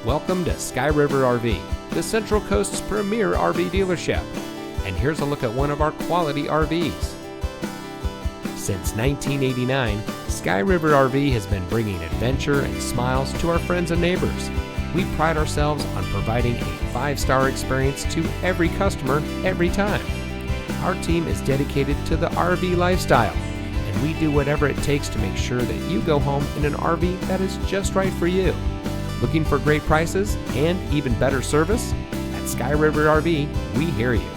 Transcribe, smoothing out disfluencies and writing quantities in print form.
Welcome to Sky River RV, the Central Coast's premier RV dealership. And here's a look at one of our quality RVs. Since 1989, Sky River RV has been bringing adventure and smiles to our friends and neighbors. We pride ourselves on providing a 5-star experience to every customer every time. Our team is dedicated to the RV lifestyle, and we do whatever it takes to make sure that you go home in an RV that is just right for you. Looking for great prices and even better service? At Sky River RV, we hear you.